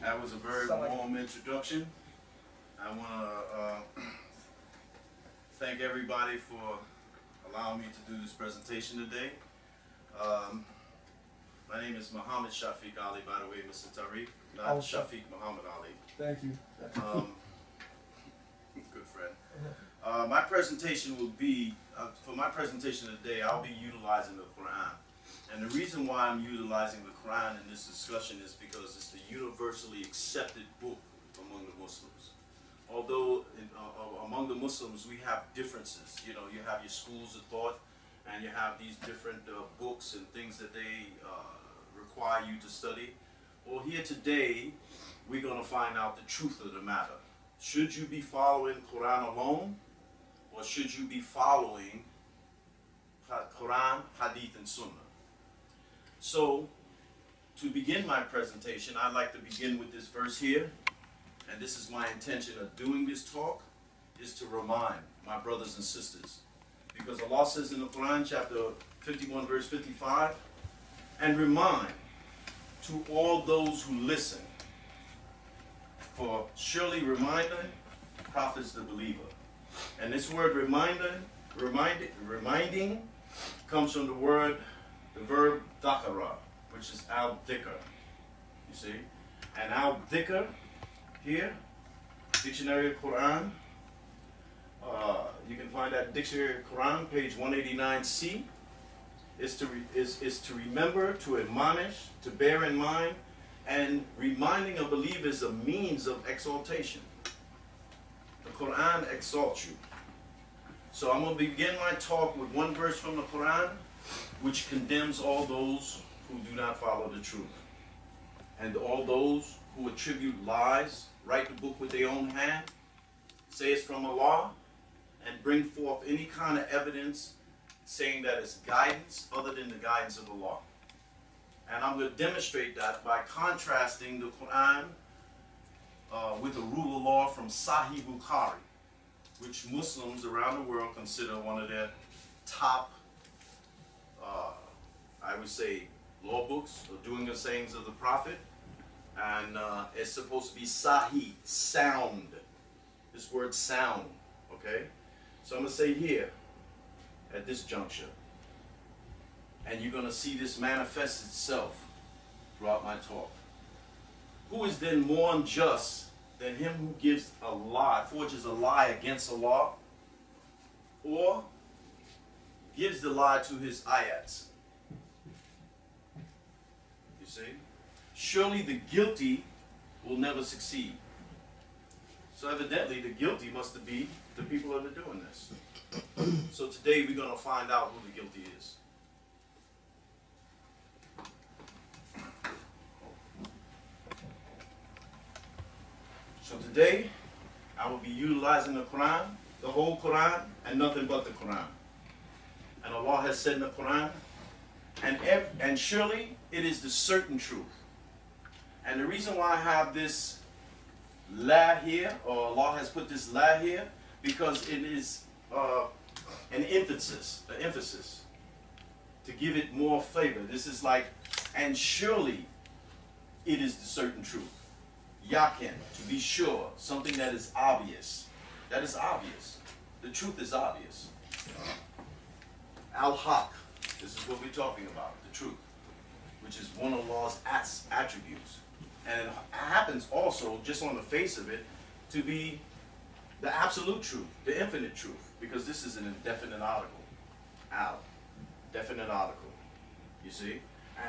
That was a very warm introduction. I want to thank everybody for allowing me to do this presentation today. My name is Muhammad Shafiq Ali, by the way, Mr. Tariq, not Shafiq Muhammad Ali. Thank you. Good friend. My presentation will be, for my presentation today, I'll be utilizing the Quran. And the reason why I'm utilizing the Quran in this discussion is because it's the universally accepted book among the Muslims. Although among the Muslims we have differences. You know, you have your schools of thought, and you have these different books and things that they require you to study. Well, here today, we're going to find out the truth of the matter. Should you be following Quran alone, or should you be following Quran, Hadith, and Sunnah? So, to begin my presentation, I'd like to begin with this verse here. And this is my intention of doing this talk, is to remind my brothers and sisters. Because Allah says in the Quran, chapter 51, verse 55, and remind to all those who listen, for surely reminder profits the believer. And this word reminding comes from the verb dhakara, which is al-dhikr. You see? And al-dhikr here, Dictionary of Quran, you can find that Dictionary of Quran, page 189C, is to remember, to admonish, to bear in mind, and reminding a believer is a means of exaltation. The Quran exalts you. So I'm going to begin my talk with one verse from the Quran, which condemns all those who do not follow the truth, and all those who attribute lies, write the book with their own hand, say it's from Allah, and bring forth any kind of evidence saying that it's guidance other than the guidance of Allah. And I'm going to demonstrate that by contrasting the Quran with a rule of law from Sahih Bukhari, which Muslims around the world consider one of their top, I would say, law books, or doing the sayings of the Prophet. And it's supposed to be Sahih, sound. This word sound, okay? So I'm going to say here, at this juncture, and you're going to see this manifest itself throughout my talk. Who is then more unjust than him who gives a lie, forges a lie against Allah, or gives the lie to his ayats? You see? Surely the guilty will never succeed. So evidently the guilty must be the people that are doing this. So today we're going to find out who the guilty is. So today I will be utilizing the Quran, the whole Quran, and nothing but the Quran. And Allah has said in the Quran, and surely it is the certain truth. And the reason why I have this la here, or Allah has put this la here, because it is an emphasis, to give it more flavor. This is like, and surely it is the certain truth. Yakin, to be sure, something that is obvious. That is obvious. The truth is obvious. Al-Haq, this is what we're talking about, the truth, which is one of Allah's attributes. And it happens also, just on the face of it, to be the absolute truth, the infinite truth, because this is an indefinite article. Al, definite article, you see?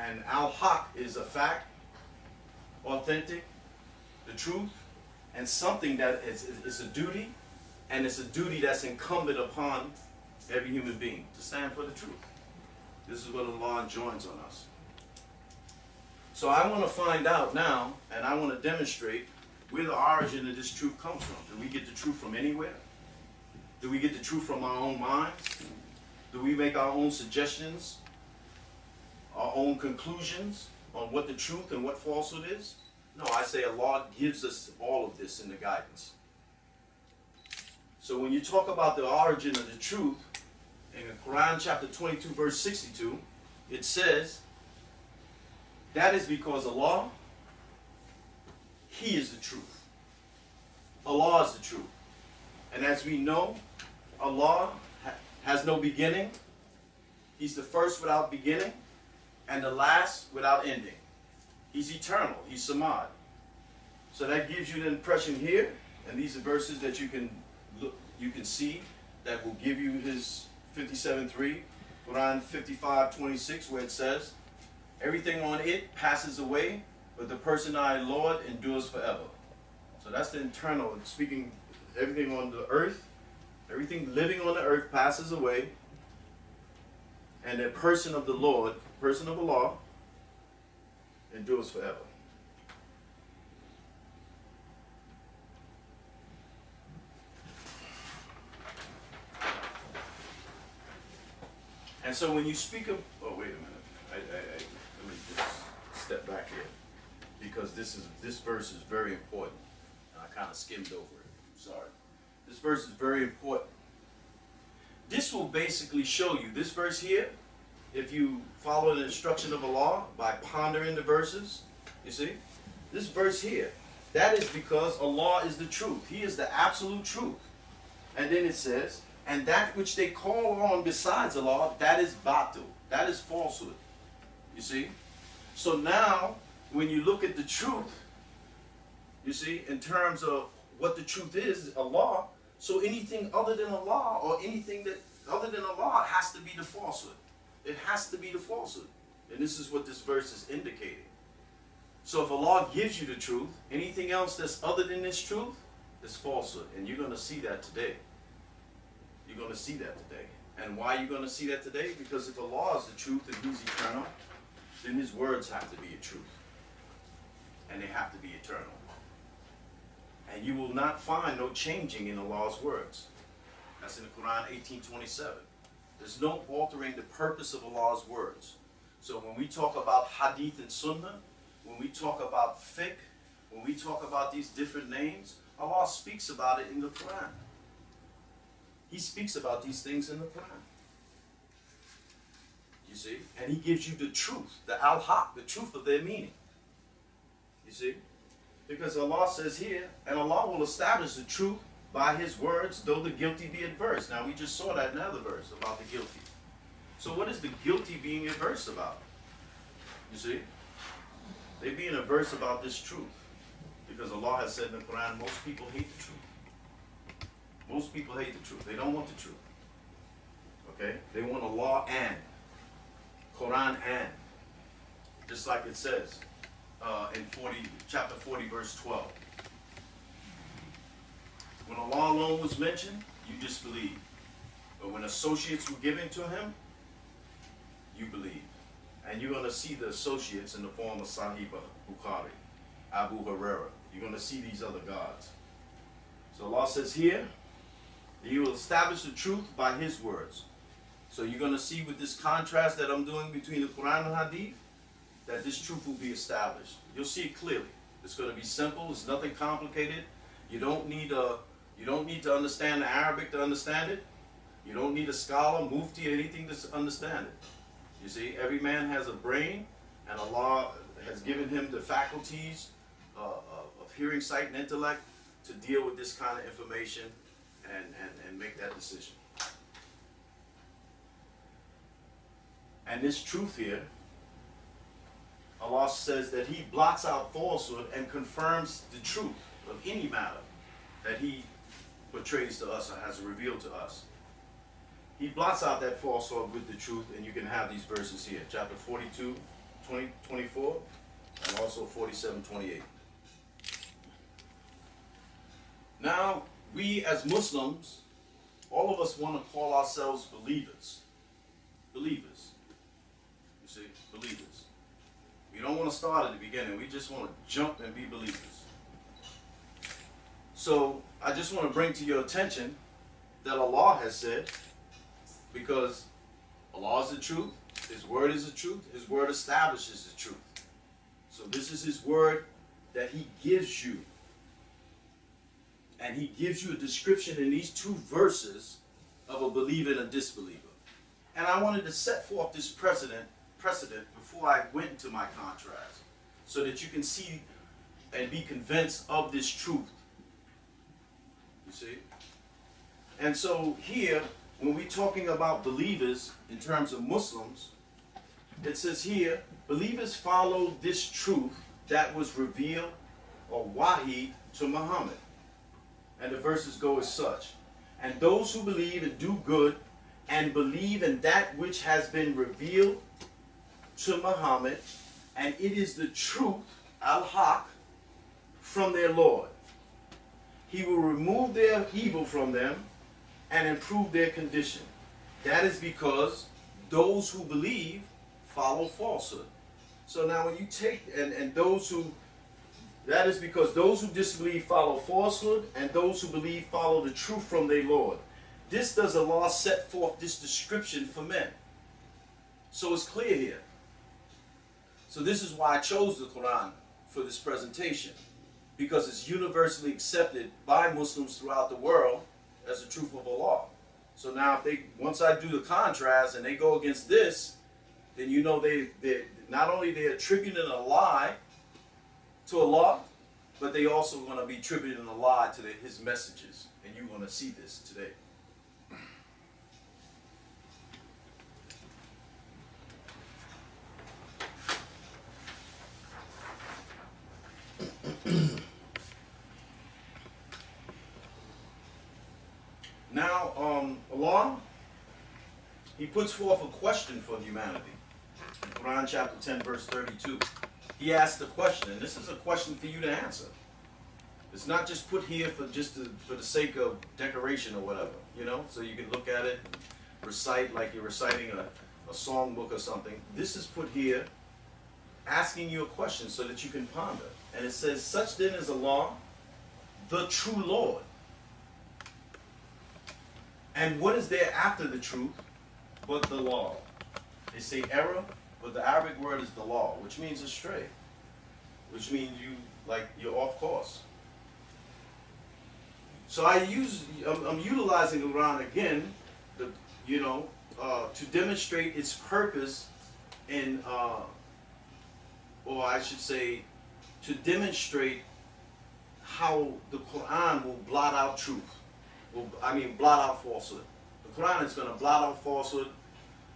And Al-Haq is a fact, authentic, the truth, and something that is a duty, and it's a duty that's incumbent upon every human being to stand for the truth. This is what Allah enjoins on us. So I want to find out now, and I want to demonstrate where the origin of this truth comes from. Do we get the truth from anywhere? Do we get the truth from our own minds? Do we make our own suggestions, our own conclusions on what the truth and what falsehood is? No, I say Allah gives us all of this in the guidance. So when you talk about the origin of the truth, in Quran chapter 22, verse 62, it says, that is because Allah, He is the truth. Allah is the truth. And as we know, Allah has no beginning. He's the first without beginning and the last without ending. He's eternal. He's Samad. So that gives you the impression here, and these are verses that you can look, you can see that will give you his 57:3, Quran 55:26, where it says, everything on it passes away, but the person I, Lord, endures forever. So that's the internal, speaking, everything on the earth, everything living on the earth passes away, and the person of the Lord, person of Allah, endures forever. And so when you speak of, oh wait a minute, let me just step back here, because this verse is very important. And I kind of skimmed over it. Sorry. This verse is very important. This will basically show you, this verse here, if you follow the instruction of Allah by pondering the verses, you see, this verse here, that is because Allah is the truth. He is the absolute truth. And then it says, and that which they call on besides Allah, that is batil. That is falsehood. You see? So now, when you look at the truth, you see, in terms of what the truth is Allah, so anything other than Allah, or anything that other than Allah, has to be the falsehood. It has to be the falsehood. And this is what this verse is indicating. So if Allah gives you the truth, anything else that's other than this truth is falsehood. And you're going to see that today. You're going to see that today. And why are you going to see that today? Because if Allah is the truth and He's eternal, then His words have to be a truth. And they have to be eternal. And you will not find no changing in Allah's words. That's in the Quran 18:27. There's no altering the purpose of Allah's words. So when we talk about Hadith and Sunnah, when we talk about Fiqh, when we talk about these different names, Allah speaks about it in the Quran. He speaks about these things in the Quran. You see? And He gives you the truth, the al-haq, the truth of their meaning. You see? Because Allah says here, and Allah will establish the truth by His words, though the guilty be adverse. Now we just saw that in another verse about the guilty. So what is the guilty being adverse about? You see? They being adverse about this truth. Because Allah has said in the Quran, most people hate the truth. Most people hate the truth. They don't want the truth. Okay? They want Allah and. Quran and. Just like it says in chapter 40, verse 12. When Allah alone was mentioned, you disbelieved. But when associates were given to Him, you believed. And you're going to see the associates in the form of Sahiba, Bukhari, Abu Huraira. You're going to see these other gods. So Allah says here, He will establish the truth by His words. So you're going to see with this contrast that I'm doing between the Quran and Hadith, that this truth will be established. You'll see it clearly. It's going to be simple. It's nothing complicated. You don't need to understand the Arabic to understand it. You don't need a scholar, mufti, or anything to understand it. You see, every man has a brain, and Allah has given him the faculties of hearing, sight, and intellect to deal with this kind of information and make that decision. And this truth here, Allah says that He blots out falsehood and confirms the truth of any matter that He portrays to us or has revealed to us. He blots out that falsehood with the truth, and you can have these verses here, chapter 42, 24, and also 47, 28. Now, we as Muslims, all of us want to call ourselves believers. Believers. You see, believers. We don't want to start at the beginning. We just want to jump and be believers. So, I just want to bring to your attention that Allah has said, because Allah is the truth, His word is the truth, His word establishes the truth. So this is His word that He gives you. And He gives you a description in these two verses of a believer and a disbeliever. And I wanted to set forth this precedent before I went into my contrast, so that you can see and be convinced of this truth. You see? And so here, when we're talking about believers in terms of Muslims, it says here, believers follow this truth that was revealed or wahi to Muhammad. And the verses go as such. And those who believe and do good and believe in that which has been revealed to Muhammad, and it is the truth, al-haq, from their Lord. He will remove their evil from them and improve their condition. That is because those who believe follow falsehood. So now when you take, and those who, that is because those who disbelieve follow falsehood, and those who believe follow the truth from their Lord. This does Allah set forth this description for men. So it's clear here. So this is why I chose the Quran for this presentation, because it's universally accepted by Muslims throughout the world as the truth of Allah. So now if they, once I do the contrast and they go against this, then you know they not only they're attributing a lie to Allah, but they also going to be attributing a lie to his messages. And you're going to see this today. Now, Allah, He puts forth a question for humanity. In Quran chapter 10, verse 32. He asked a question, and this is a question for you to answer. It's not just put here for for the sake of decoration or whatever, you know, so you can look at it, recite like you're reciting a songbook or something. This is put here asking you a question so that you can ponder. And it says, such then is Allah, the true Lord. And what is there after the truth but the law? They say error, but the Arabic word is the law, which means astray, which means you're off course. So I'm utilizing the Quran again, to demonstrate its purpose in, or I should say, to demonstrate how the Quran will blot out truth. Blot out falsehood. The Quran is going to blot out falsehood.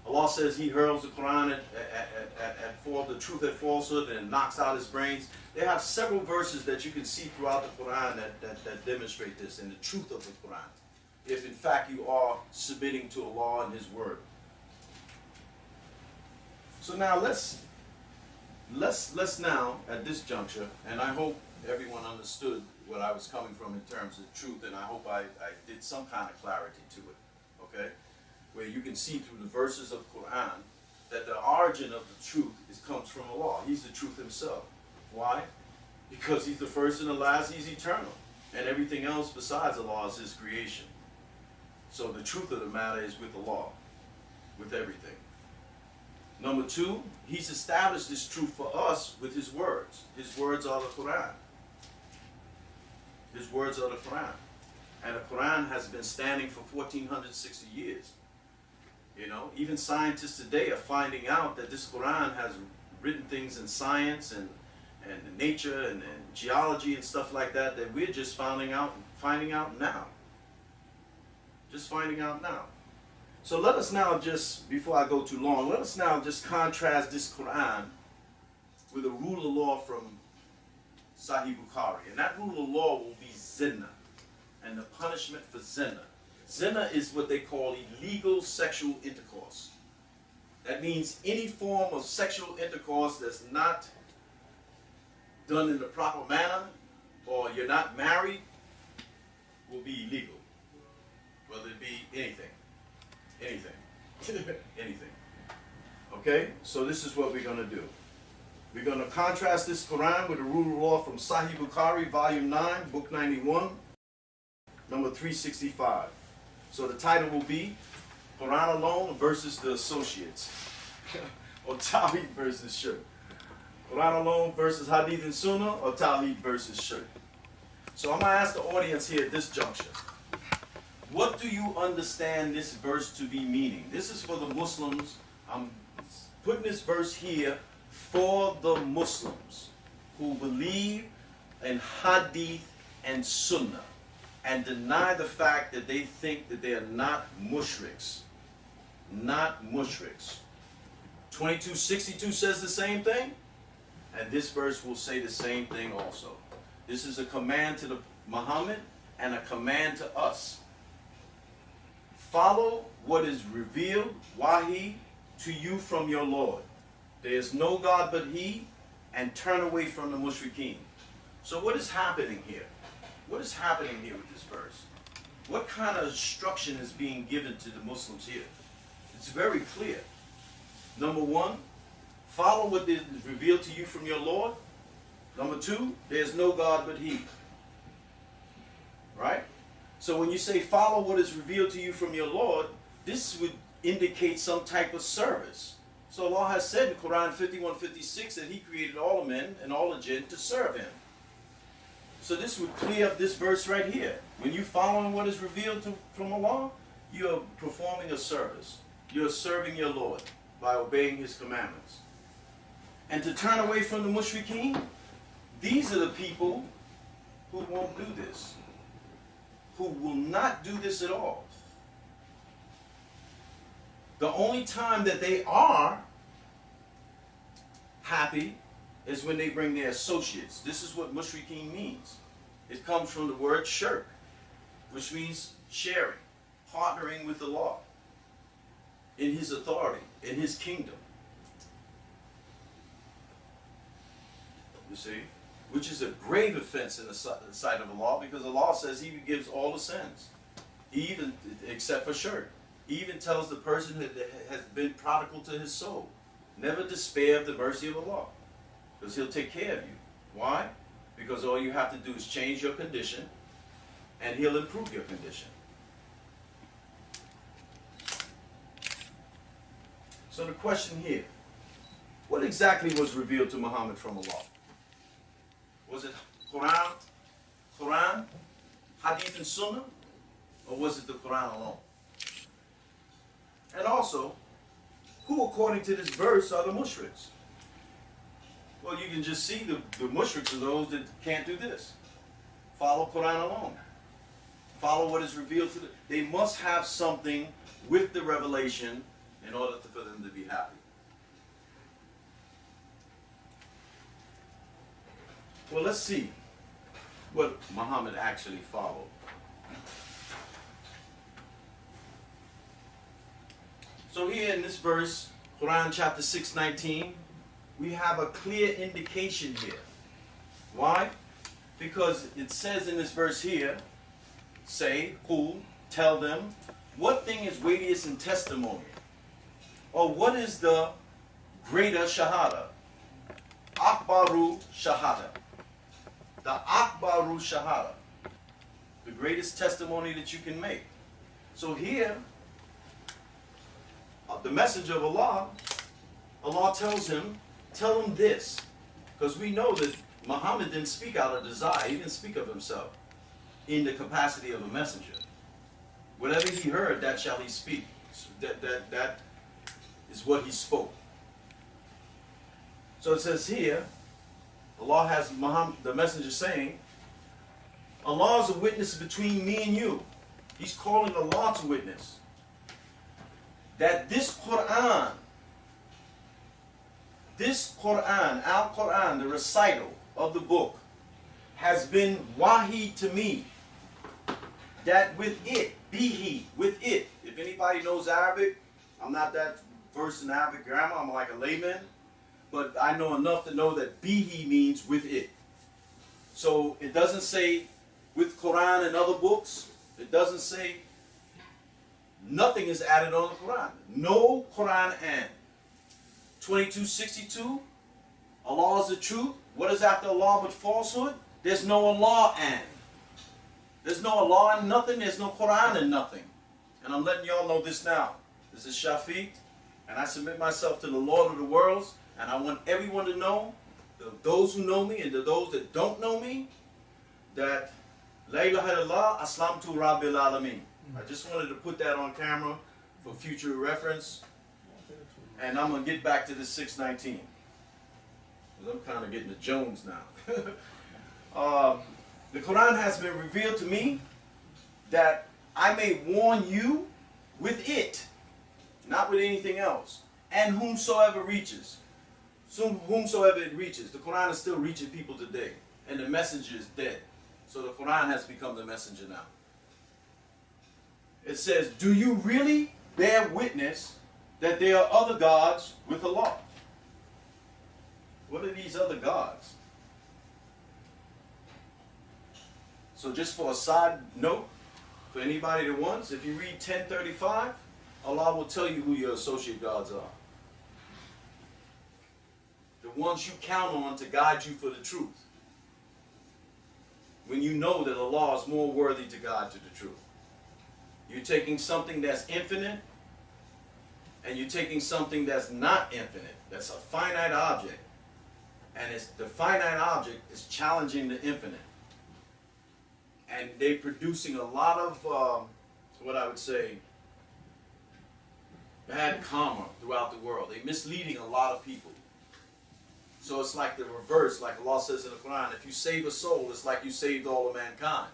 Allah says He hurls the Quran at the truth at falsehood and knocks out his brains. They have several verses that you can see throughout the Quran that demonstrate this and the truth of the Quran, if in fact you are submitting to Allah and His word. So now let's now at this juncture, and I hope everyone understood what I was coming from in terms of truth, and I hope I did some kind of clarity to it, okay? Where you can see through the verses of the Quran that the origin of the truth comes from Allah. He's the truth Himself. Why? Because He's the first and the last, He's eternal. And everything else besides Allah is His creation. So the truth of the matter is with Allah, with everything. Number two, He's established this truth for us with His words. His words are the Quran. His words are the Quran. And the Quran has been standing for 1460 years. You know, even scientists today are finding out that this Quran has written things in science and nature and geology and stuff like that we're just finding out now. Just finding out now. So let us now just, before I go too long, let us now just contrast this Quran with a rule of law from Sahih Bukhari. And that rule of law will be zina, and the punishment for zina. Zina is what they call illegal sexual intercourse. That means any form of sexual intercourse that's not done in the proper manner, or you're not married, will be illegal. Whether it be anything. Anything. Okay? So this is what we're going to do. We're going to contrast this Quran with the rule of law from Sahih Bukhari, volume 9, book 91, number 365. So the title will be Quran alone versus the associates. Or Tawheed versus Shirk. Quran alone versus Hadith and Sunnah, or Tawheed versus Shirk. So I'm going to ask the audience here at this juncture, what do you understand this verse to be meaning? This is for the Muslims. I'm putting this verse here for the Muslims who believe in Hadith and Sunnah and deny the fact that they think that they are not mushriks. Not mushriks. 2262 says the same thing, and this verse will say the same thing also. This is a command to Muhammad and a command to us. Follow what is revealed, wahi, to you from your Lord. There is no God but He, and turn away from the mushrikeen. So what is happening here? What is happening here with this verse? What kind of instruction is being given to the Muslims here? It's very clear. Number one, follow what is revealed to you from your Lord. Number two, there's no God but He. Right? So when you say follow what is revealed to you from your Lord, this would indicate some type of service. So Allah has said in Quran 51:56 that He created all the men and all the jinn to serve Him. So this would clear up this verse right here. When you following what is revealed from Allah, you are performing a service. You are serving your Lord by obeying His commandments. And to turn away from the mushrikeen, these are the people who won't do this, who will not do this at all. The only time that they are happy is when they bring their associates. This is what mushrikeen means. It comes from the word shirk, which means sharing, partnering with the law in His authority, in His kingdom. You see? Which is a grave offense in the sight of Allah, because Allah says He forgives all the sins, even except for shirk. He even tells the person that has been prodigal to his soul, never despair of the mercy of Allah, because He'll take care of you. Why? Because all you have to do is change your condition, and He'll improve your condition. So the question here, what exactly was revealed to Muhammad from Allah? Was it Quran, Hadith and Sunnah, or was it the Quran alone? And also, who according to this verse are the mushriks? Well, you can just see the mushriks are those that can't do this. Follow Quran alone. Follow what is revealed to them. They must have something with the revelation in order for them to be happy. Well, let's see what Muhammad actually followed. So here in this verse, Quran chapter 6:19, we have a clear indication here. Why? Because it says in this verse here, say, who, tell them, what thing is weightiest in testimony? Or what is the greater shahada? Akbaru shahada. The akbaru shahada. The greatest testimony that you can make. So here, the messenger of Allah, Allah tells him, tell him this. Because we know that Muhammad didn't speak out of desire. He didn't speak of himself in the capacity of a messenger. Whatever he heard, that shall he speak. That is what he spoke. So it says here, Allah has Muhammad, the messenger, saying, Allah is a witness between me and you. He's calling Allah to witness that this Quran, Al-Quran, the recital of the book, has been wahi to me. That with it, bihi, with it. If anybody knows Arabic, I'm not that versed in Arabic grammar, I'm like a layman, but I know enough to know that bihi means with it. So it doesn't say with Quran and other books. It doesn't say, nothing is added on the Quran. No Quran and. 2262, Allah is the truth. What is after Allah but falsehood? There's no Allah and. There's no Allah and nothing. There's no Quran and nothing. And I'm letting y'all know this now. This is Shafiq, and I submit myself to the Lord of the worlds, and I want everyone to know, those who know me and to those that don't know me, that La ilaha illallah aslamtu rabbil alameen. I just wanted to put that on camera for future reference. And I'm going to get back to this 619. Because I'm kind of getting the Jones now. the Quran has been revealed to me that I may warn you with it, not with anything else, and whomsoever reaches. So whomsoever it reaches. The Quran is still reaching people today, and the messenger is dead. So the Quran has become the messenger now. It says, do you really bear witness that there are other gods with Allah? What are these other gods? So just for a side note, for anybody that wants, if you read 1035, Allah will tell you who your associate gods are. The ones you count on to guide you for the truth. When you know that Allah is more worthy to guide to the truth. You're taking something that's infinite, and you're taking something that's not infinite. That's a finite object. And the finite object is challenging the infinite. And they're producing a lot of, what I would say, bad karma throughout the world. They're misleading a lot of people. So it's like the reverse, like Allah says in the Quran, if you save a soul, it's like you saved all of mankind.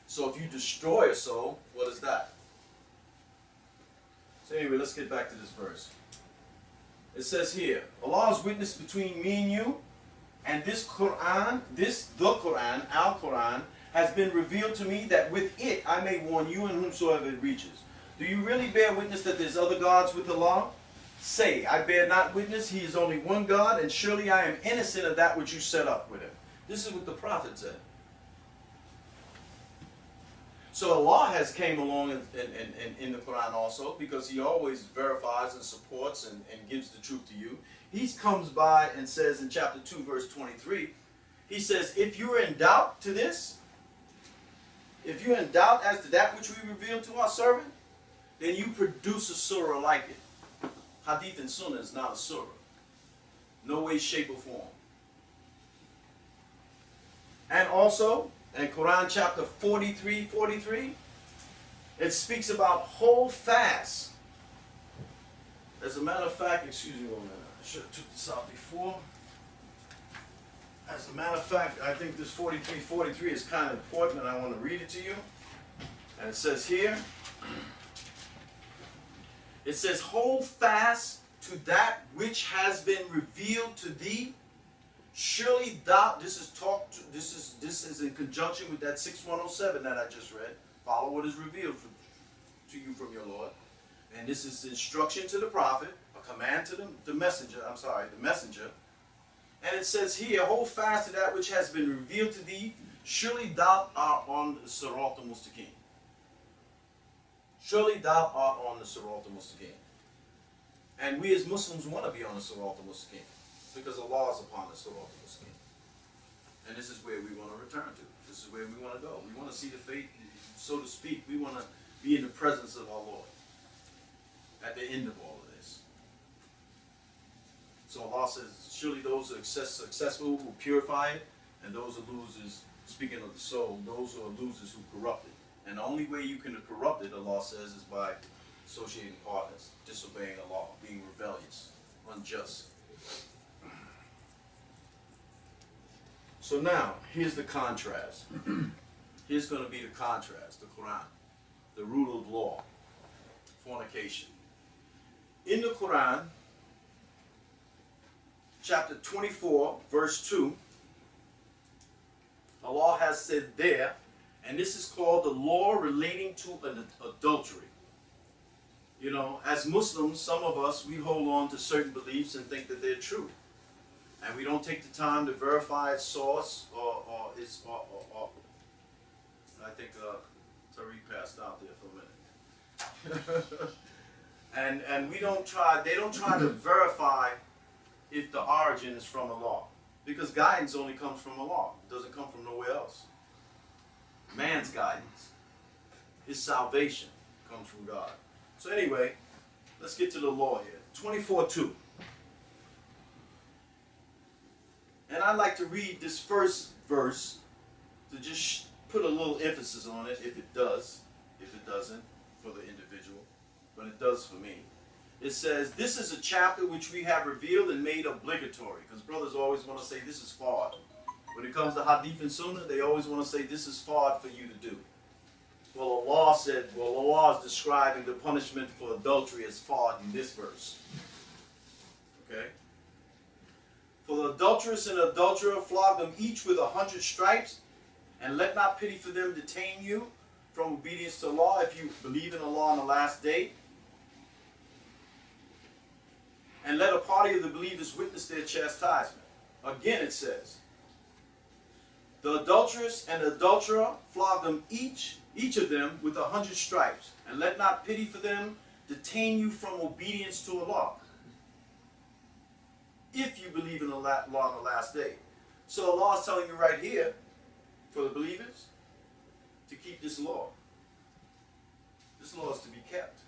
So if you destroy a soul, what is that? So anyway, let's get back to this verse. It says here, Allah is witness between me and you, and this Quran, the Quran, Al-Quran, has been revealed to me that with it I may warn you and whomsoever it reaches. Do you really bear witness that there's other gods with Allah? Say, I bear not witness, He is only one God, and surely I am innocent of that which you set up with Him. This is what the Prophet said. So Allah has came along in the Quran also, because He always verifies and supports and gives the truth to you. He comes by and says in chapter 2, verse 23, He says, if you are in doubt to this, if you're in doubt as to that which we revealed to our servant, then you produce a surah like it. Hadith and Sunnah is not a surah. No way, shape, or form. And also, in Quran chapter 43, it speaks about hold fast. As a matter of fact, excuse me one minute, I should have took this out before. As a matter of fact, I think this 43 is kind of important, and I want to read it to you. And it says here, it says, hold fast to that which has been revealed to thee. Surely thou, this is in conjunction with that 6107 that I just read. Follow what is revealed to you from your Lord. And this is instruction to the prophet, a command to the messenger. And it says here, hold fast to that which has been revealed to thee. Surely thou art on the Sirat al-Mustaqim. Surely thou art on the Sirat al-Mustaqim. And we as Muslims want to be on the Sirat al-Mustaqim, because Allah is upon the Sirat al-Mustaqim. And this is where we want to return to. This is where we want to go. We want to see the faith, so to speak. We want to be in the presence of our Lord at the end of all of this. So Allah says, surely those who are successful will purify it, and those are losers, speaking of the soul, those who are losers who corrupt it. And the only way you can corrupt it, Allah says, is by associating partners, disobeying Allah, being rebellious, unjust. So now, here's the contrast. Here's going to be the contrast, the Quran, the rule of law, fornication. In the Quran, chapter 24, verse 2, Allah has said there, and this is called the law relating to adultery. You know, as Muslims, some of us, we hold on to certain beliefs and think that they're true. And we don't take the time to verify its source or I think Tariq passed out there for a minute. and we don't try, they don't try to verify if the origin is from Allah. Because guidance only comes from Allah. It doesn't come from nowhere else. Man's guidance, his salvation, comes from God. So anyway, let's get to the law here. 24:2. And I'd like to read this first verse to just put a little emphasis on it, if it does, if it doesn't, for the individual, but it does for me. It says, this is a chapter which we have revealed and made obligatory, because brothers always want to say this is far, When it comes to Hadith and Sunnah, they always want to say this is hard for you to do. Well, Allah said, Allah is describing the punishment for adultery as hard in this verse. Okay? For the adulteress and adulterer, flog them each with 100 stripes, and let not pity for them detain you from obedience to Allah if you believe in Allah on the last day. And let a party of the believers witness their chastisement. Again it says, the adulteress and adulterer, flog them each of them with 100 stripes, and let not pity for them detain you from obedience to Allah, if you believe in Allah on the last day. So Allah is telling you right here, for the believers, to keep this law. This law is to be kept.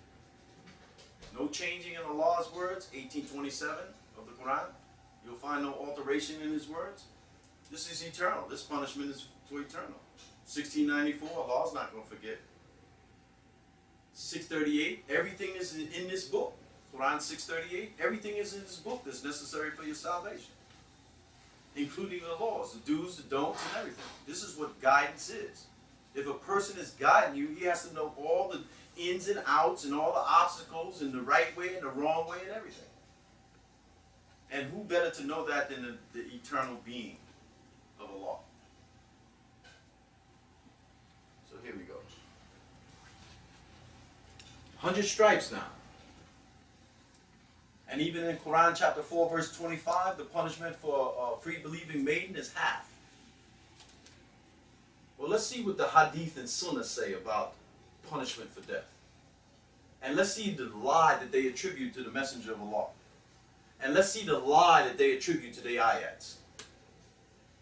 No changing in Allah's words, 1827 of the Quran. You'll find no alteration in His words. This is eternal. This punishment is for eternal. 1694, Allah's not going to forget. 638, everything is in this book. Quran 638, everything is in this book that's necessary for your salvation. Including the laws, the do's, the don'ts, and everything. This is what guidance is. If a person is guiding you, he has to know all the ins and outs and all the obstacles and the right way and the wrong way and everything. And who better to know that than the eternal being of Allah? So here we go. 100 stripes now. And even in Quran chapter 4 verse 25, the punishment for a free believing maiden is half. Well, let's see what the Hadith and Sunnah say about punishment for death. And let's see the lie that they attribute to the Messenger of Allah. And let's see the lie that they attribute to the ayats.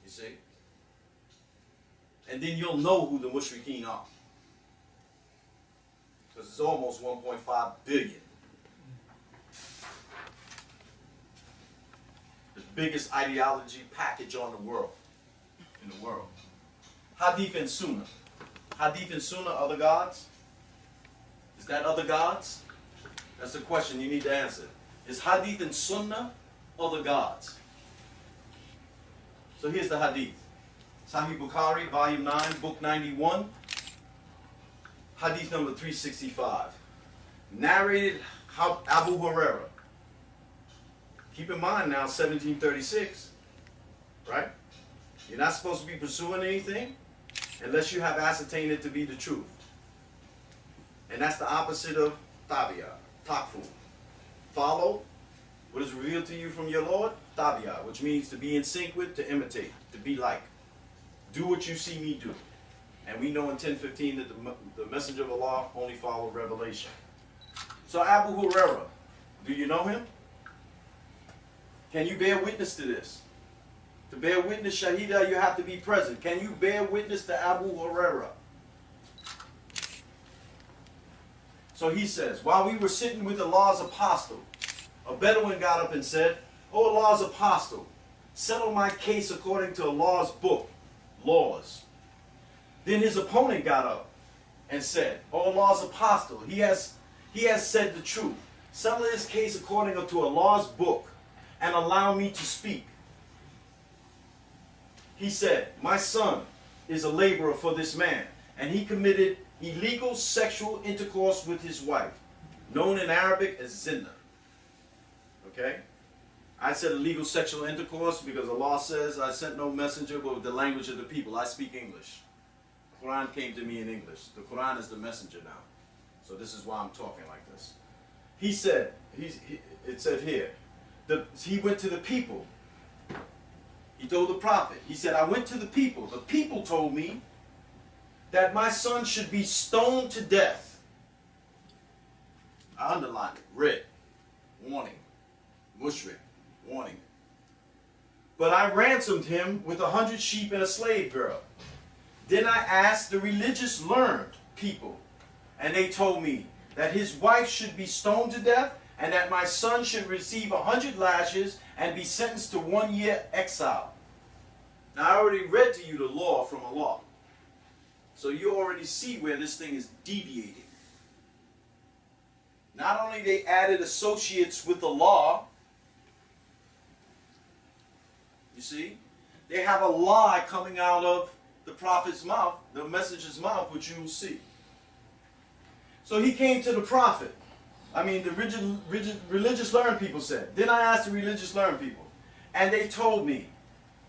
You see? And then you'll know who the mushrikeen are. Because it's almost 1.5 billion. The biggest ideology package on the world. In the world. Hadith and Sunnah. Hadith and Sunnah, other gods? Is that other gods? That's the question you need to answer. Is Hadith and Sunnah other gods? So here's the Hadith. Sahih Bukhari, volume 9, book 91. Hadith number 365. Narrated Abu Hurairah. Keep in mind now, 1736. Right? You're not supposed to be pursuing anything unless you have ascertained it to be the truth. And that's the opposite of tabi'ah, takfu. Follow what is revealed to you from your Lord, tabi'ah, which means to be in sync with, to imitate, to be like. Do what you see me do. And we know in 10:15 that the Messenger of Allah only followed revelation. So Abu Hurairah, do you know him? Can you bear witness to this? To bear witness, Shahida, you have to be present. Can you bear witness to Abu Hurairah? So he says, while we were sitting with Allah's apostle, a Bedouin got up and said, O Allah's apostle, settle my case according to Allah's book, laws. Then his opponent got up and said, O Allah's apostle, he has said the truth. Settle his case according to Allah's book and allow me to speak. He said, my son is a laborer for this man, and he committed illegal sexual intercourse with his wife, known in Arabic as zina. Okay? I said illegal sexual intercourse because Allah says, I sent no messenger but with the language of the people. I speak English. The Quran came to me in English. The Quran is the messenger now. So this is why I'm talking like this. He said, it said here, he went to the people. He told the prophet, he said, I went to the people. The people told me that my son should be stoned to death. I underlined it, red, warning, mushrik, warning. But I ransomed him with 100 sheep and a slave girl. Then I asked the religious learned people, and they told me that his wife should be stoned to death and that my son should receive 100 lashes and be sentenced to 1 year exile. Now I already read to you the law from Allah. So you already see where this thing is deviating. Not only they added associates with the law, you see, they have a lie coming out of the prophet's mouth, the messenger's mouth, which you will see. So he came to the prophet. I mean, the religious learned people said. Then I asked the religious learned people, and they told me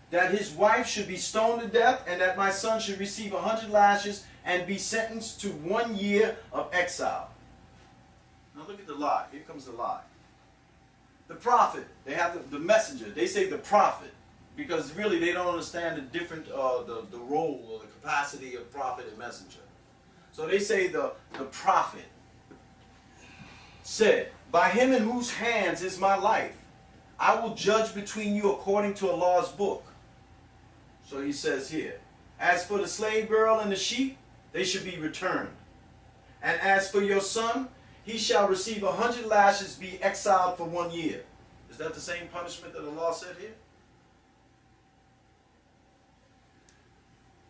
that his wife should be stoned to death and that my son should receive 100 lashes and be sentenced to 1 year of exile. Now look at the lie. Here comes the lie. The prophet, they have the messenger. They say the prophet because really they don't understand the different, the role or the capacity of prophet and messenger. So they say the prophet said, by him in whose hands is my life, I will judge between you according to Allah's book. So he says here, as for the slave girl and the sheep, they should be returned. And as for your son, he shall receive 100 lashes, be exiled for 1 year. Is that the same punishment that Allah said here?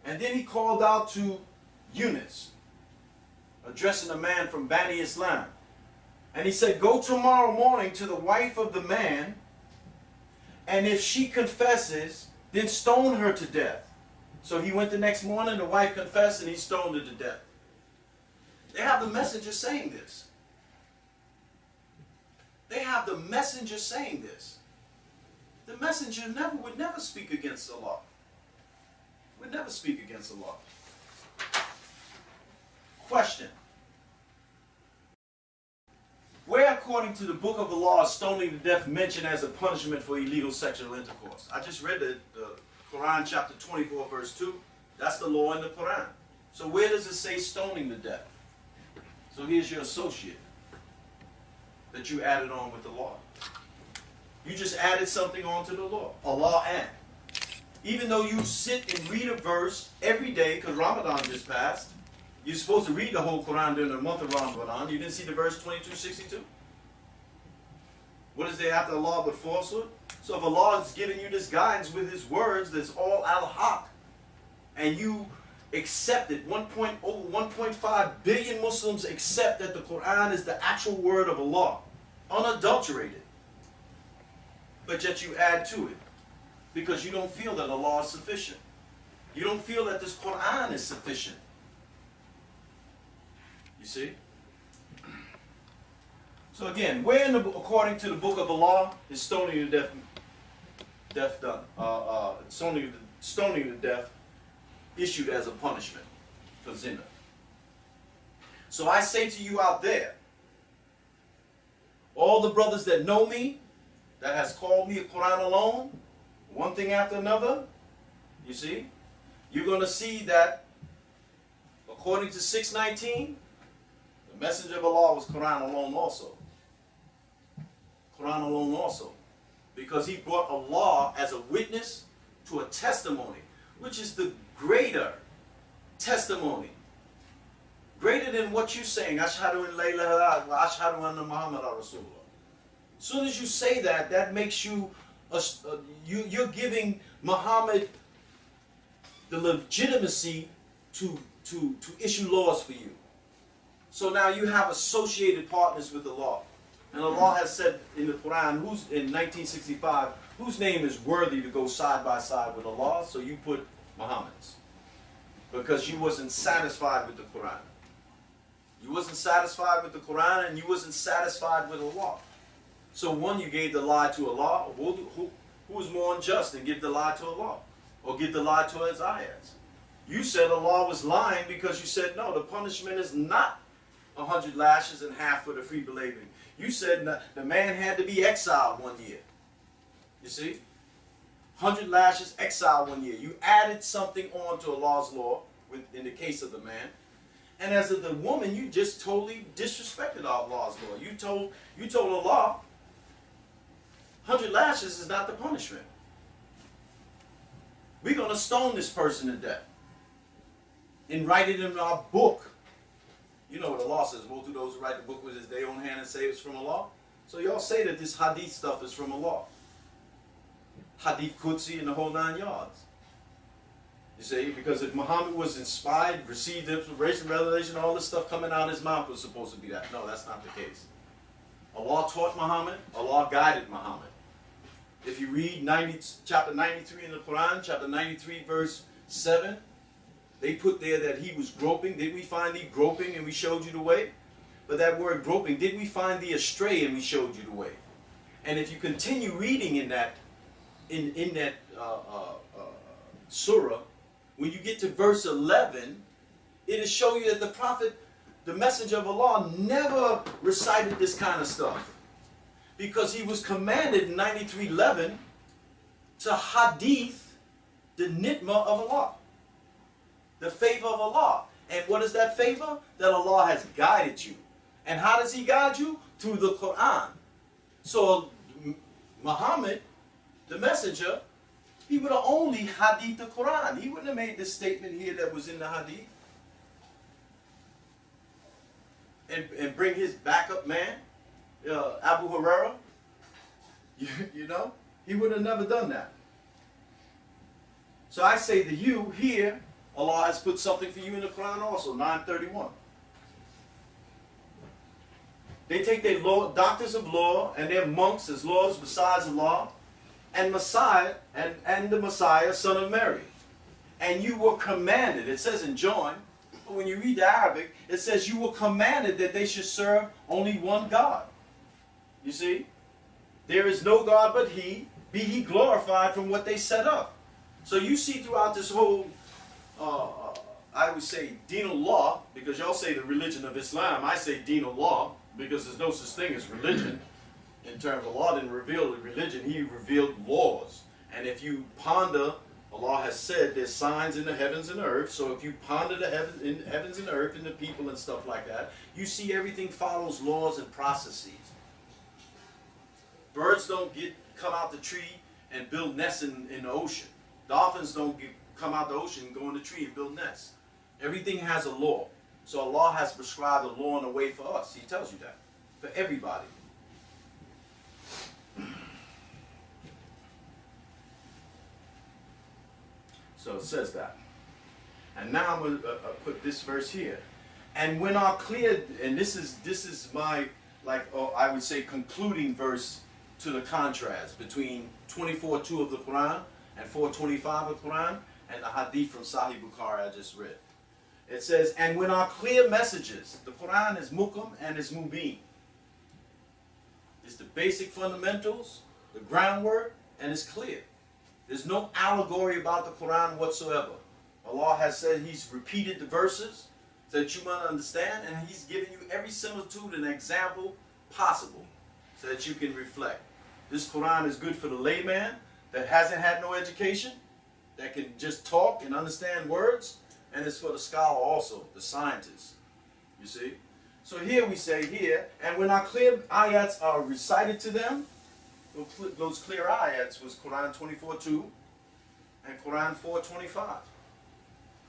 And then he called out to Yunus, addressing a man from Bani Islam. And he said, go tomorrow morning to the wife of the man, and if she confesses, then stone her to death. So he went the next morning, the wife confessed, and he stoned her to death. They have the messenger saying this. They have the messenger saying this. The messenger would never speak against Allah. Would never speak against Allah. Question. Where, according to the book of Allah, is stoning to death mentioned as a punishment for illegal sexual intercourse? I just read the Quran chapter 24 verse 2. That's the law in the Quran. So where does it say stoning to death? So here's your associate that you added on with the law. You just added something onto the law. Allah and. Even though you sit and read a verse every day, because Ramadan just passed, you're supposed to read the whole Quran during the month of Ramadan. You didn't see the verse 2262? What is there after Allah but falsehood? So if Allah is giving you this guidance with His words that's all al-haq, and you accept it, 1.5 billion Muslims accept that the Quran is the actual word of Allah, unadulterated. But yet you add to it, because you don't feel that Allah is sufficient. You don't feel that this Quran is sufficient. You see? So again, where in according to the book of Allah is stoning to death done? Stoning to death issued as a punishment for zina. So I say to you out there, all the brothers that know me, that has called me a Quran alone, one thing after another, you see, you're going to see that according to 619, the messenger of Allah was Quran alone also. Quran alone also. Because he brought Allah as a witness to a testimony, which is the greater testimony. Greater than what you're saying. Ashhadu an la ilaha illallah wa ashhadu anna Muhammad Rasulullah. As soon as you say that, that makes you, you're giving Muhammad the legitimacy to issue laws for you. So now you have associated partners with Allah. And Allah has said in the Quran, in 1965, whose name is worthy to go side by side with Allah? So you put Muhammad's. Because you wasn't satisfied with the Quran. You wasn't satisfied with the Quran, and you wasn't satisfied with Allah. So one, you gave the lie to Allah. Who is more unjust than give the lie to Allah? Or give the lie to His ayats? You said Allah was lying because you said, no, the punishment is not 100 lashes and half for the free believing. You said the man had to be exiled 1 year. You see? 100 lashes, exile 1 year. You added something on to Allah's law in the case of the man. And as of the woman, you just totally disrespected Allah's law. You told Allah 100 lashes is not the punishment. We're going to stone this person to death and write it in our book. You know what Allah says, woe to those who write the book with his their own hand and say it's from Allah. So y'all say that this hadith stuff is from Allah. Hadith Qudsi and the whole 9 yards. You see, because if Muhammad was inspired, received inspiration, revelation, all this stuff coming out of his mouth was supposed to be that. No, that's not the case. Allah taught Muhammad, Allah guided Muhammad. If you read chapter 93 in the Quran, chapter 93 verse 7, they put there that he was groping. Did we find thee groping and we showed you the way? But that word groping, did we find thee astray and we showed you the way? And if you continue reading in that surah, when you get to verse 11, it will show you that the Prophet, the Messenger of Allah, never recited this kind of stuff. Because he was commanded in 93:11 to hadith the nitma of Allah. The favor of Allah. And what is that favor? That Allah has guided you. And how does he guide you? Through the Quran. So Muhammad, the messenger, he would have only hadith the Quran. He wouldn't have made this statement here that was in the hadith. And bring his backup man, Abu Hurairah. You know, he would have never done that. So I say to you here, Allah has put something for you in the Quran also, 931. They take their doctors of law and their monks as laws besides Allah, and Messiah and the Messiah, son of Mary. And you were commanded, it says in John, but when you read the Arabic, it says you were commanded that they should serve only one God. You see? There is no God but He, be He glorified from what they set up. So you see throughout this whole I would say Deen-ul-Law, because y'all say the religion of Islam. I say Deen-ul-Law, because there's no such thing as religion. In terms of Allah didn't reveal the religion, He revealed laws. And if you ponder, Allah has said there's signs in the heavens and earth. So if you ponder the heavens and earth and the people and stuff like that, you see everything follows laws and processes. Birds don't come out the tree and build nests in the ocean. Dolphins don't come out the ocean and go in the tree and build nests. Everything has a law. So Allah has prescribed a law and a way for us. He tells you that. For everybody. So it says that. And now I'm going to put this verse here. And when our clear, and this is my, I would say, concluding verse to the contrast between 24:2 of the Quran and 4:25 of the Quran and the Hadith from Sahih Bukhari I just read. It says, and when our clear messages, the Quran is Mukam and is Mubin. It's the basic fundamentals, the groundwork, and it's clear. There's no allegory about the Quran whatsoever. Allah has said He's repeated the verses so that you might understand, and He's given you every similitude and example possible so that you can reflect. This Quran is good for the layman that hasn't had no education, that can just talk and understand words, and it's for the scholar also, the scientist. You see? So here we say here, and when our clear ayats are recited to them, those clear ayats was Quran 24:2 and Quran 4:25.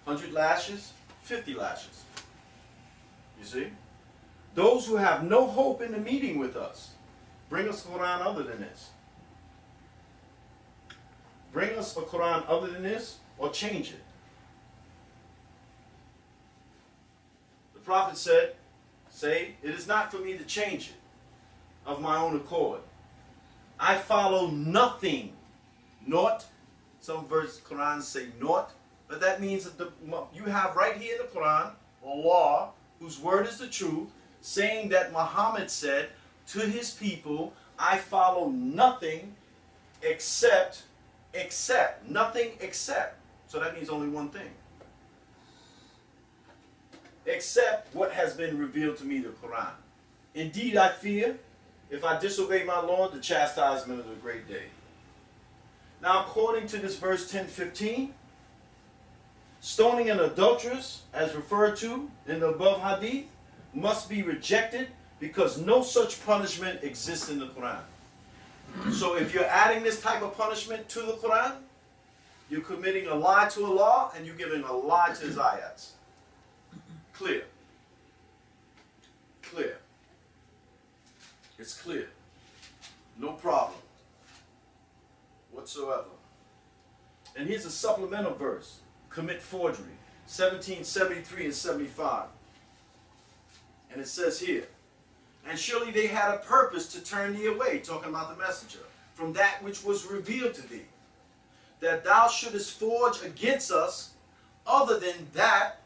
100 lashes, 50 lashes. You see? Those who have no hope in the meeting with us, bring us a Quran other than this. Bring us a Quran other than this, or change it. The Prophet said, say, it is not for me to change it of my own accord. I follow nothing, naught. Some verses Quran say naught, but that means that you have right here in the Quran, Allah, whose word is the truth, saying that Muhammad said to his people, I follow nothing except, nothing except. So that means only one thing. Except what has been revealed to me, the Quran. Indeed, I fear, if I disobey my Lord, the chastisement of the great day. Now, according to this verse 10:15, stoning an adulteress, as referred to in the above hadith, must be rejected because no such punishment exists in the Quran. So if you're adding this type of punishment to the Quran, you're committing a lie to Allah and you're giving a lie to His ayats. Clear. Clear. It's clear. No problem whatsoever. And here's a supplemental verse. Commit forgery. 1773 and 75. And it says here, and surely they had a purpose to turn thee away, talking about the messenger, from that which was revealed to thee, that thou shouldest forge against us other than that,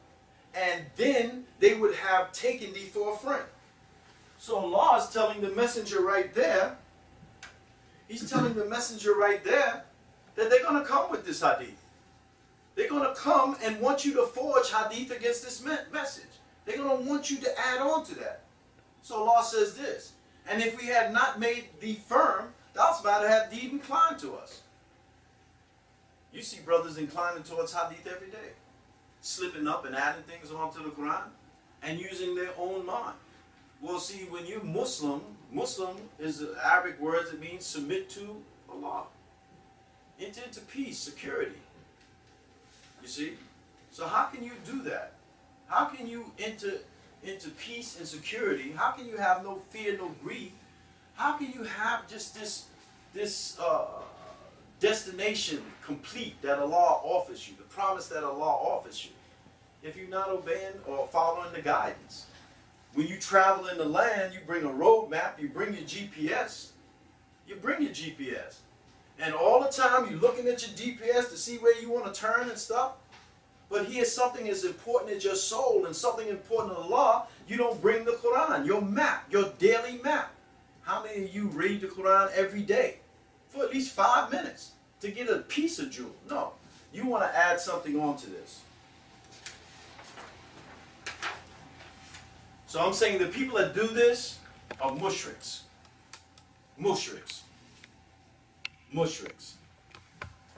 and then they would have taken thee for a friend. So Allah is telling the messenger right there, he's telling the messenger right there that they're going to come with this hadith. They're going to come and want you to forge hadith against this message. They're going to want you to add on to that. So Allah says this, and if we had not made thee firm, thou might have thee inclined to us. You see brothers inclining towards hadith every day, slipping up and adding things onto the Quran and using their own mind. Well, see, when you're Muslim, Muslim is an Arabic word that means submit to Allah. Enter into peace, security. You see? So how can you do that? How can you enter into peace and security? How can you have no fear, no grief? How can you have just this destination complete that Allah offers you, the promise that Allah offers you, if you're not obeying or following the guidance? When you travel in the land, you bring a road map, you bring your GPS. You bring your GPS. And all the time you're looking at your GPS to see where you want to turn and stuff. But here's something as important as your soul and something important to Allah. You don't bring the Quran, your map, your daily map. How many of you read the Quran every day for at least 5 minutes to get a piece of jewel? No. You want to add something onto this. So I'm saying the people that do this are mushriks. Mushriks. Mushriks.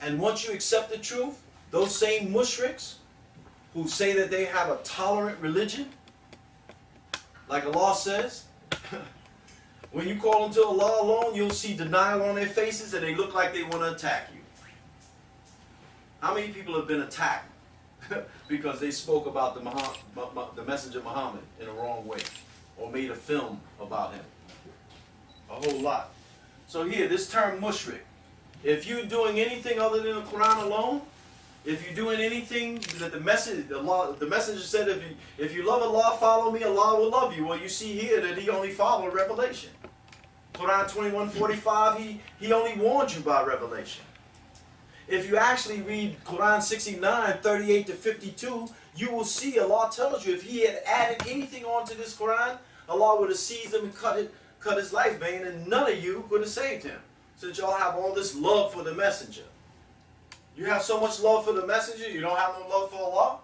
And once you accept the truth, those same mushriks who say that they have a tolerant religion, like Allah says, when you call them to Allah alone, you'll see denial on their faces and they look like they want to attack you. How many people have been attacked because they spoke about the messenger Muhammad in a wrong way or made a film about him? A whole lot. So here, this term mushrik, if you're doing anything other than the Quran alone, if you're doing anything that the messenger said, if you love Allah, follow me, Allah will love you. Well, you see here that he only followed revelation. Quran 21:45, he only warned you by revelation. If you actually read Quran 69:38 to 52, you will see Allah tells you if he had added anything onto this Quran, Allah would have seized him and cut his life vein, and none of you would have saved him. Since y'all have all this love for the messenger. You have so much love for the messenger, you don't have no love for Allah?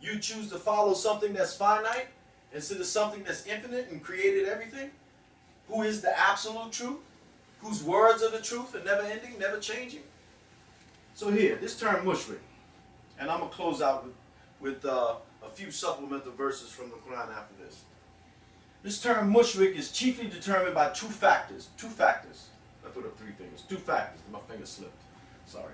You choose to follow something that's finite instead of something that's infinite and created everything? Who is the absolute truth? Whose words are the truth and never ending, never changing? So here, this term mushrik, and I'm going to close out with a few supplemental verses from the Quran after this. This term mushrik is chiefly determined by two factors. Two factors. I put up 3 fingers. 2 factors. My finger slipped. Sorry.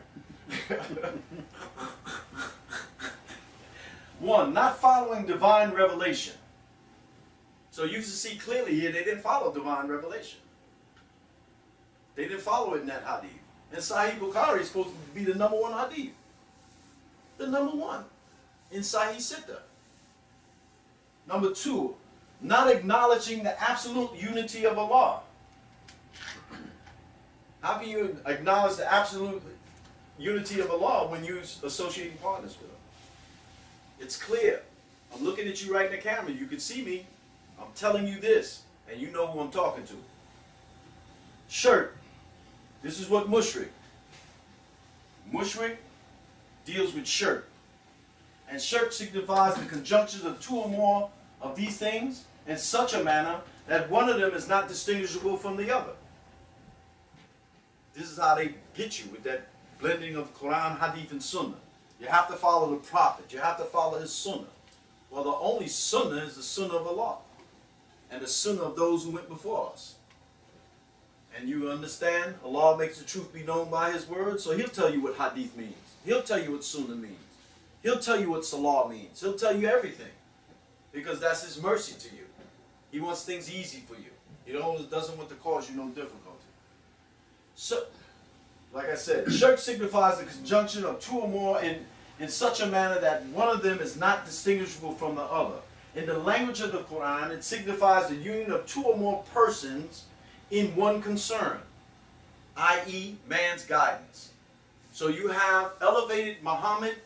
1, not following divine revelation. So you can see clearly here they didn't follow divine revelation. They didn't follow it in that hadith. And Sahih Bukhari is supposed to be the #1 hadith. The #1 in Sahih Sittah. 2, not acknowledging the absolute unity of Allah. How can you acknowledge the absolute unity of Allah when you're associating partners with Him? It's clear. I'm looking at you right in the camera. You can see me. I'm telling you this, and you know who I'm talking to. Shirk. This is what mushrik. Mushrik deals with shirk. And shirk signifies the conjunctions of 2 or more of these things in such a manner that one of them is not distinguishable from the other. This is how they get you with that blending of Quran, Hadith, and Sunnah. You have to follow the Prophet. You have to follow his Sunnah. Well, the only Sunnah is the Sunnah of Allah and the Sunnah of those who went before us. And you understand, Allah makes the truth be known by His word, so He'll tell you what Hadith means. He'll tell you what Sunnah means. He'll tell you what Salah means. He'll tell you everything. Because that's His mercy to you. He wants things easy for you. He doesn't want to cause you no difficulty. So, like I said, shirk signifies the conjunction of 2 or more in such a manner that one of them is not distinguishable from the other. In the language of the Quran, it signifies the union of 2 or more persons in one concern, i.e. man's guidance. So you have elevated Muhammad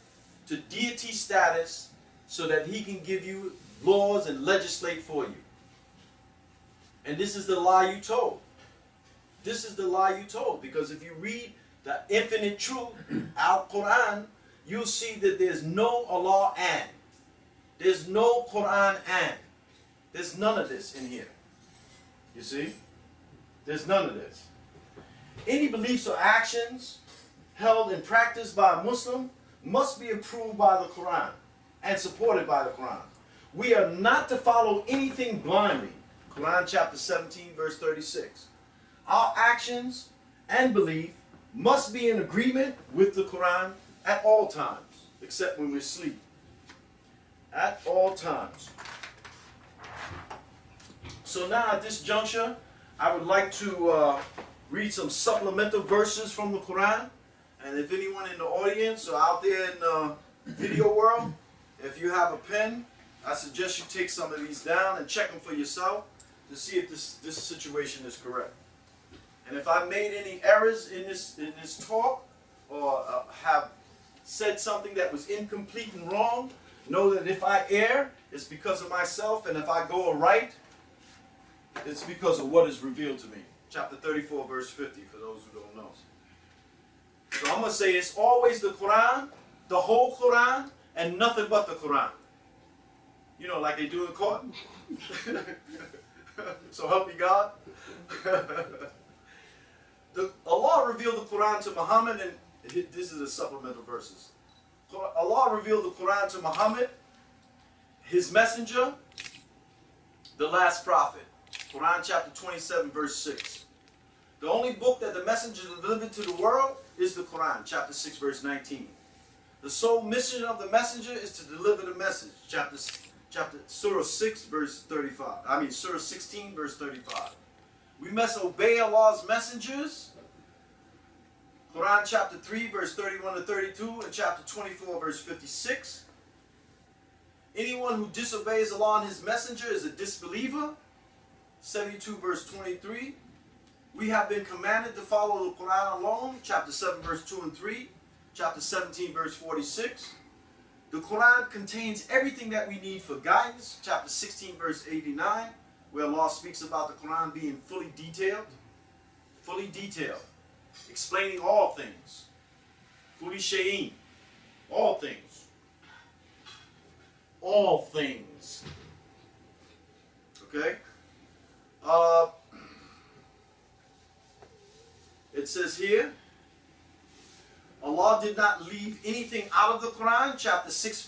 to deity status so that he can give you laws and legislate for you. And this is the lie you told. This is the lie you told. Because if you read the infinite truth, Al-Quran, you'll see that there's no Allah and. There's no Quran and. There's none of this in here. You see? There's none of this. Any beliefs or actions held and practiced by a Muslim must be approved by the Quran and supported by the Quran. We are not to follow anything blindly. Quran chapter 17 verse 36. Our actions and belief must be in agreement with the Quran at all times, except when we're asleep. At all times. So now at this juncture, I would like to read some supplemental verses from the Quran. And if anyone in the audience or out there in the video world, if you have a pen, I suggest you take some of these down and check them for yourself to see if this situation is correct. And if I made any errors in this talk or have said something that was incomplete and wrong, know that if I err, it's because of myself, and if I go right, it's because of what is revealed to me. Chapter 34, verse 50, for those who don't know. So I'm going to say it's always the Quran, the whole Quran, and nothing but the Quran. You know, like they do in court. So help me God. Allah revealed the Quran to Muhammad, and this is the supplemental verses. Allah revealed the Quran to Muhammad, his messenger, the last prophet. Quran chapter 27 verse 6. The only book that the messenger delivered to the world is the Quran, chapter 6 verse 19. The sole mission of the messenger is to deliver the message, Surah 6 verse 35. Surah 16 verse 35. We must obey Allah's messengers. Quran chapter 3 verse 31 to 32 and chapter 24 verse 56. Anyone who disobeys Allah and his messenger is a disbeliever. 72 verse 23. We have been commanded to follow the Quran alone. Chapter 7 verse 2 and 3. Chapter 17 verse 46. The Quran contains everything that we need for guidance. Chapter 16 verse 89, where Allah speaks about the Quran being fully detailed. Fully detailed. Explaining all things. Kulli shay'in. All things. All things. Okay? It says here, Allah did not leave anything out of the Quran, chapter 6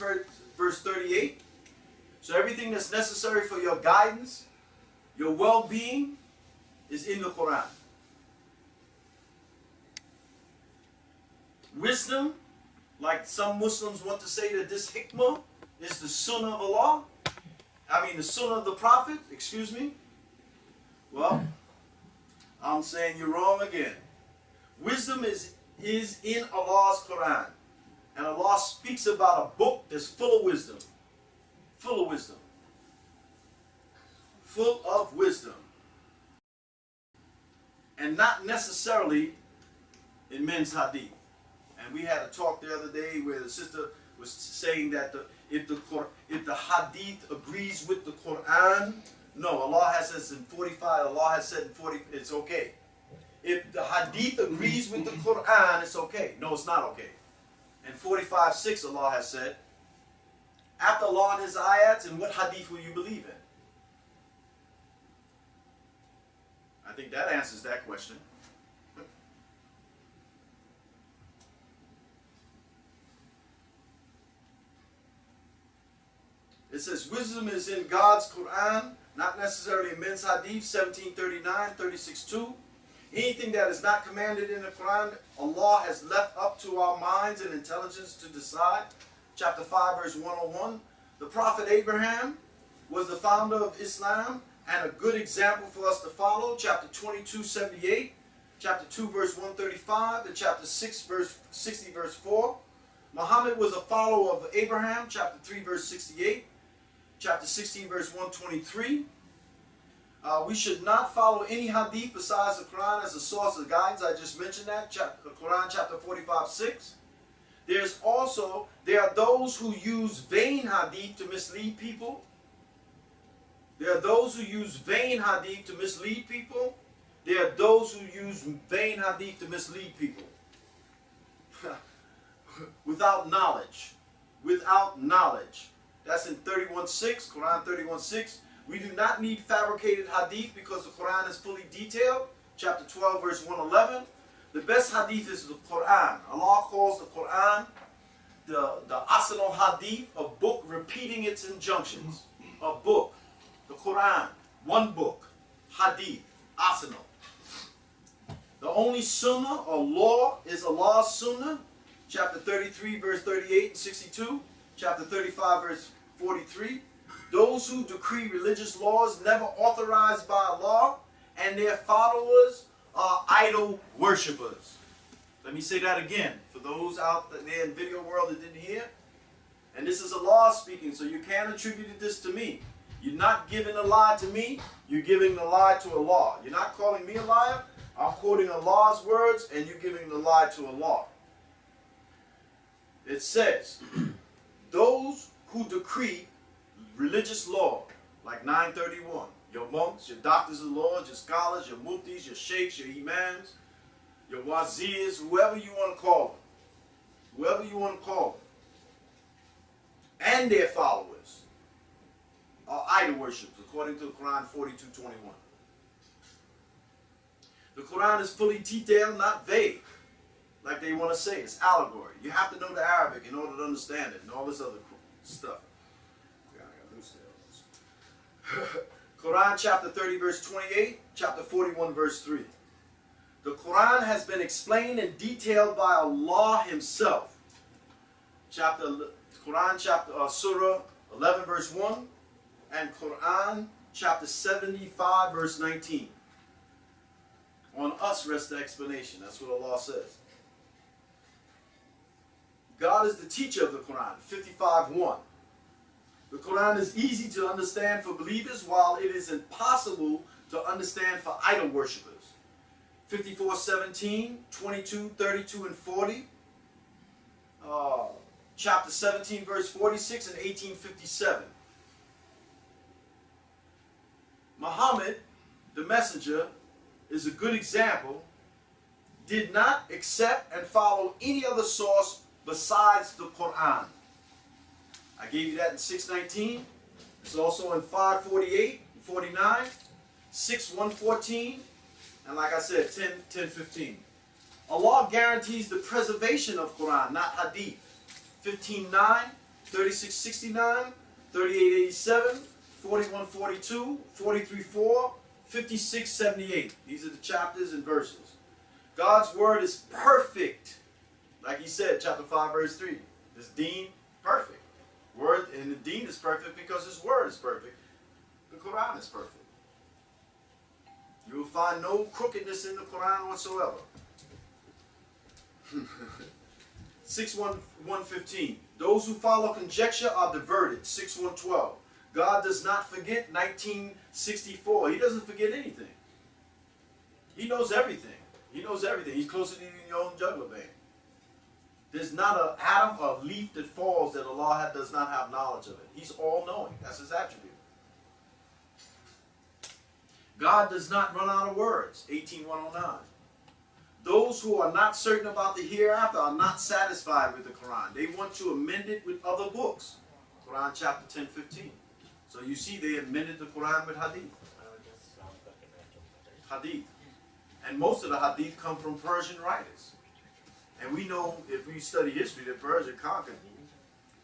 verse 38. So everything that's necessary for your guidance, your well-being, is in the Quran. Wisdom, like some Muslims want to say that this hikmah is the Sunnah of Allah. The Sunnah of the Prophet, excuse me. Well, I'm saying you're wrong again. Wisdom is in Allah's Quran. And Allah speaks about a book that's full of wisdom. Full of wisdom. Full of wisdom. And not necessarily in men's hadith. And we had a talk the other day where the sister was saying that if the hadith agrees with the Quran, no, Allah has said in 45, Allah has said in 40, it's okay. If the hadith agrees with the Quran, it's okay. No, it's not okay. In 45:6, Allah has said, after Allah and His ayats, and what hadith will you believe in? I think that answers that question. It says, wisdom is in God's Quran, not necessarily in men's hadith, 1739, 36:2. Anything that is not commanded in the Quran, Allah has left up to our minds and intelligence to decide. Chapter 5, verse 101. The Prophet Abraham was the founder of Islam and a good example for us to follow. Chapter 22:78, chapter 2, verse 135, and chapter 6, verse 60, verse 4. Muhammad was a follower of Abraham, chapter 3, verse 68, chapter 16, verse 123. We should not follow any hadith besides the Quran as a source of guidance. I just mentioned that. Quran chapter 45:6. There are those who use vain hadith to mislead people. There are those who use vain hadith to mislead people. There are those who use vain hadith to mislead people. Without knowledge. Without knowledge. That's in 31:6, Quran 31:6. We do not need fabricated hadith because the Quran is fully detailed. Chapter 12, verse 111. The best hadith is the Quran. Allah calls the Quran the Asal Hadith, a book repeating its injunctions. A book. The Quran. One book. Hadith. Asal. The only Sunnah or law is Allah's Sunnah. Chapter 33, verse 38 and 62. Chapter 35, verse 43. Those who decree religious laws never authorized by Allah, and their followers are idol worshippers. Let me say that again for those out there in video world that didn't hear. And this is Allah speaking, so you can't attribute this to me. You're not giving a lie to me, you're giving the lie to Allah. You're not calling me a liar, I'm quoting Allah's words, and you're giving the lie to Allah. It says, those who decree religious law, like 931, your monks, your doctors of law, your scholars, your muftis, your sheikhs, your imams, your wazirs, whoever you want to call them, whoever you want to call them, and their followers are idol worshippers, according to Quran 42:21. The Quran is fully detailed, not vague, like they want to say. It's allegory. You have to know the Arabic in order to understand it, and all this other stuff. Quran chapter 30 verse 28, chapter 41 verse 3. The Quran has been explained and detailed by Allah Himself. Quran chapter Surah 11 verse 1 and Quran chapter 75 verse 19. On us rests the explanation. That's what Allah says. God is the teacher of the Quran. 55:1. The Quran is easy to understand for believers, while it is impossible to understand for idol worshippers. 54:17, 22, 32, and 40. Chapter 17, verse 46 and 1857. Muhammad, the messenger, is a good example, did not accept and follow any other source besides the Quran. I gave you that in 6:19. It's also in 5:48, 49, 6:114, and like I said, 10:15. Allah guarantees the preservation of Quran, not Hadith. 15:9, 36:69, 38:87, 41:42, 43:4, 56:78. These are the chapters and verses. God's word is perfect. Like He said, chapter 5, verse 3. This deen, perfect. Word, and the deen is perfect because His word is perfect. The Quran is perfect. You will find no crookedness in the Quran whatsoever. 6:115. Those who follow conjecture are diverted. 6:112. God does not forget 1964. He doesn't forget anything. He knows everything. He knows everything. He's closer to your own jugular vein. There's not an atom or leaf that falls that Allah does not have knowledge of it. He's all-knowing. That's His attribute. God does not run out of words. 18:109. Those who are not certain about the hereafter are not satisfied with the Quran. They want to amend it with other books. Quran chapter 10:15. So you see they amended the Quran with Hadith. Hadith. And most of the Hadith come from Persian writers. And we know, if we study history, that Persia conquered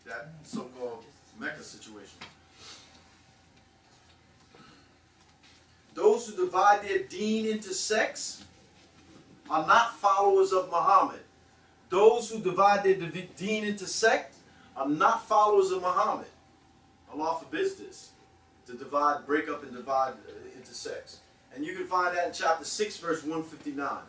that so-called Mecca situation. Those who divide their deen into sects are not followers of Muhammad. Those who divide their deen into sects are not followers of Muhammad. Allah forbids this, to break up and divide into sects. And you can find that in chapter 6, verse 159.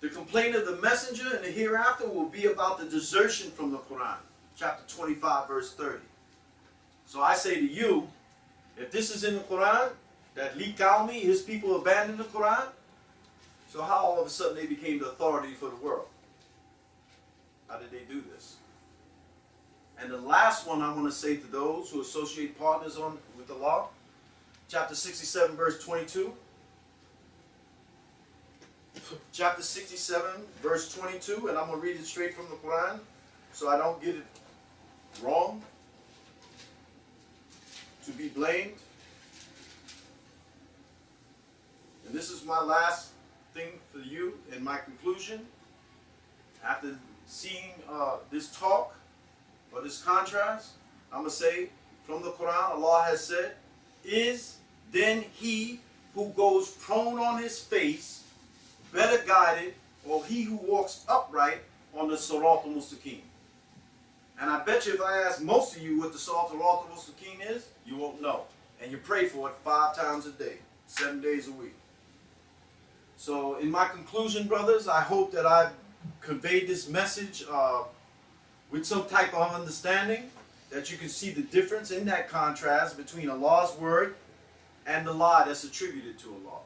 The complaint of the messenger in the hereafter will be about the desertion from the Quran. Chapter 25, verse 30. So I say to you, If this is in the Quran, that Li Qawmi, his people abandoned the Quran, so how all of a sudden they became the authority for the world? How did they do this? And the last one I want to say to those who associate partners with the law, chapter 67, verse 22. Chapter 67, verse 22, and I'm going to read it straight from the Quran so I don't get it wrong, to be blamed. And this is my last thing for you in my conclusion. After seeing this talk, or this contrast, I'm going to say, from the Quran, Allah has said, is then he who goes prone on his face better guided, or he who walks upright on the Sirat al-Mustaqim? And I bet you if I ask most of you what the Sirat al-Mustaqim is, you won't know. And you pray for it 5 times a day, 7 days a week. So in my conclusion, brothers, I hope that I've conveyed this message with some type of understanding, that you can see the difference in that contrast between Allah's word and the lie that's attributed to Allah.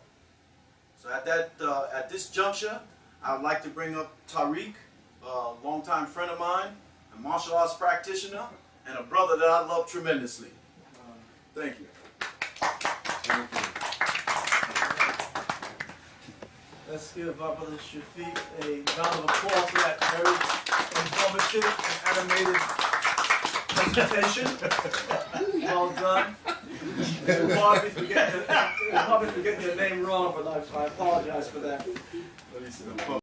So at this juncture, I would like to bring up Tariq, a longtime friend of mine, a martial arts practitioner, and a brother that I love tremendously. Thank you. Thank you. Let's give our brother Shafiq a round of applause for that very informative and animated presentation. Well done. You'll probably forget your name wrong, but I apologize for that.